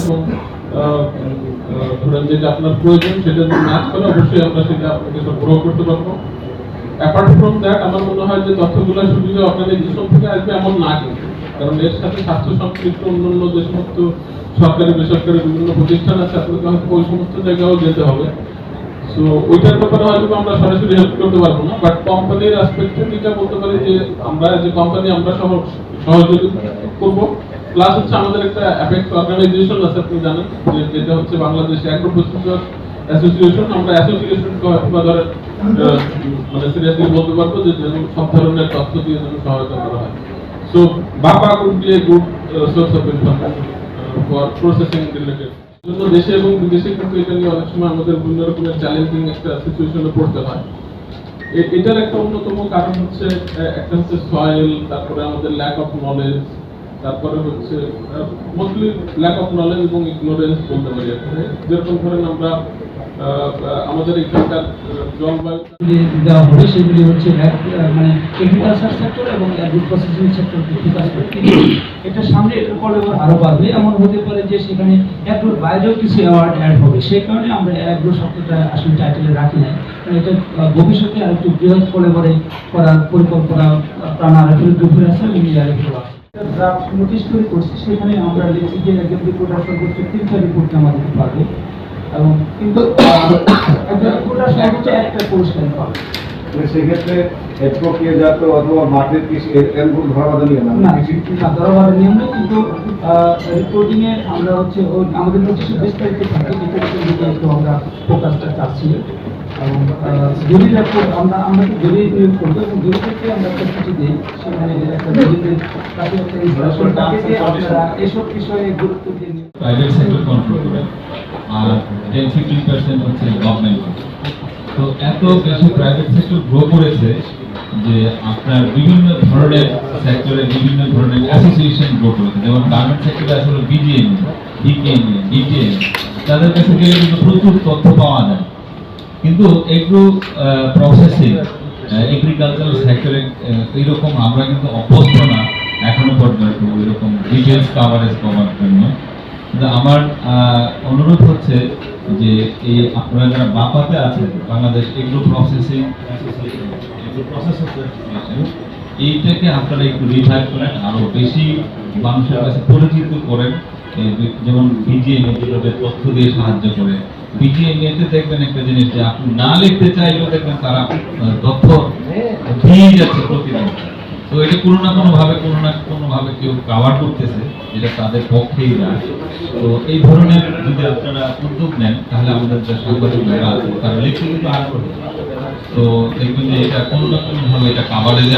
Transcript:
এবং ধরেন যেটা আপনার প্রয়োজন সেটা যদি ম্যাচ করে অবশ্যই আমরা সেটা আপনাকে সরবরাহ করতে পারবো। অ্যাপার্ট ফ্রম দ্যাট আমার মনে হয় যে তথ্যগুলো শুধু যে অর্গানাইজেশন থেকে আসবে এমন না, কিন্তু কারণ এর সাথে স্বাস্থ্য সংশ্লিষ্ট অন্যান্য যে সমস্ত সরকারি বেসরকারি বিভিন্ন প্রতিষ্ঠান আছে আপনাকে হয়তো ওই সমস্ত জায়গায়ও যেতে হবে। সো ওইটার ব্যাপারে হয়তো আমরা সরাসরি হেল্প করতে পারবো না, বাট কোম্পানির অ্যাসপেক্ট থেকে এটা বলতে পারি যে আমরা যে কোম্পানি আমরা সহযোগিতা করবো। প্লাস হচ্ছে আমাদের একটা অ্যাপেক্স অর্গানাইজেশন আছে, আপনি জানেন, যেটা হচ্ছে বাংলাদেশ অ্যাগ্রো প্রসেসর অ্যাসোসিয়েশন। আমরা অ্যাসোসিয়েশনকে হয়তো বা ধরেন মানে সিরিয়াসলি বলতে পারবো যে যেন সব ধরনের তথ্য দিয়ে যেন সহায়তা করা হয়। সো বাবা would be a good source of information for processing related. জন্য দেশে এবং বিদেশে কিন্তু এটা নিয়ে অনেক সময় আমাদের বিভিন্ন রকমের চ্যালেঞ্জিং একটা সিচুয়েশনে পড়তে হয়। এটার একটা অন্যতম কারণ হচ্ছে একটা হচ্ছে সয়েল, তারপরে আমাদের ল্যাক অফ নলেজ, তারপরে হচ্ছে মোস্টলি ল্যাক অফ নলেজ এবং ইগনোরেন্স বলতে পারি। যেরকম ধরেন আমরা আমাদের এখানকার জলবায়ু দেওয়া হবে সেগুলি হচ্ছে মানে এগ্রিকালচার সেক্টর এবং অ্যাগ্রো প্রসেসিং সেক্টর ফোকাস করে। এটা সামনে এটার ফলে আরো বাড়বে, এমন হতে পারে যে সেখানে অ্যাগ্রোর বাইরেও কিছু অ্যাওয়ার্ড অ্যাড হবে। সেই কারণে আমরা অ্যাগ্রো শব্দটা আসলে টাইটেলে রাখি না, কারণ এটা ভবিষ্যতে আর একটু বৃহৎ করে করার পরিকল্পনা প্রাণা গ্রুপের আছে এবং ইয়ারের আছে। ড্রাফট নোটিশ তৈরি করছি, সেখানে আমরা লিখছি যে একজন রিপোর্টার সর্বোচ্চ 3টা রিপোর্ট জমা দিতে পারবে, এবং কিন্তু একজন রিপোর্টার সর্বোচ্চ একটা পুরস্কার পাবে। সেক্ষেত্রে প্রক্রিয়াজাত অথবা মাঠের কৃষি এরকম ধরাবাধা নিয়ে না ধরাবাধা নিয়ম নেই, কিন্তু রিপোর্টিং এ আমরা হচ্ছে আমাদের নোটিশে বিস্তারিত থাকে, যেটা একটু আমরা ফোকাসটা চাচ্ছি। এবং যদি আমরা যদি নিয়োগ করবো এবং যদি থেকে আমরা একটা চিঠি দিই, সেখানে একটা জরিদের কাছে একটা ইনস্ট্রাকশন থাকে যে আপনারা এসব বিষয়ে গুরুত্ব দিয়ে প্রাইভেট সেক্টর কন্ট্রোল করে, আর 10-15% হচ্ছে গভর্নমেন্ট। তো এত বেশি প্রাইভেট সেক্টর গ্রো করেছে যে আপনার বিভিন্ন ধরনের সেক্টরে বিভিন্ন ধরনের অ্যাসোসিয়েশন গ্রো করেছে। যেমন গার্মেন্ট সেক্টরে আসলে বিজিএম, ডিকেএমএ, ডিটিএম, তাদের কাছে গেলে কিন্তু প্রচুর তথ্য পাওয়া যায়। কিন্তু এগ্রো প্রসেসিং এগ্রিকালচারাল সেক্টরে এইরকম আমরা কিন্তু অভ্যস্ত না এখনো পর্যন্ত এরকম ডিটেলস কাভারেজ করার জন্য। কিন্তু আমার অনুরোধ হচ্ছে যে এই আপনারা যারা বাপাতে আছেন, Bangladesh agro processing association, agro processor association, এইটাকে আপনারা একটু রিভাইভ করেন, আরো বেশি মানুষের কাছে পরিচিত করেন। যেমন বিজিএমএ যেভাবে তথ্য দিয়ে সাহায্য করে, বিজিএমএতে দেখবেন একটা জিনিস যে আপনি না লিখতে চাইলেও দেখবেন তারা তথ্য দিয়ে যাচ্ছে প্রতিদিন। তো এটা কোনো না কোনো ভাবে কেউ কভার করতেছে, যেটা তাদের পক্ষেই যায়। তো এই ধরনের যদি আপনারা উদ্যোগ নেন, তাহলে আমাদের যে সাংবাদিক ভাইরা আছে তারা লিখতে কিন্তু আগ্রহী। তো দেখবেন যে এটা কোনো না কোনো ভাবে এটা কভারেজে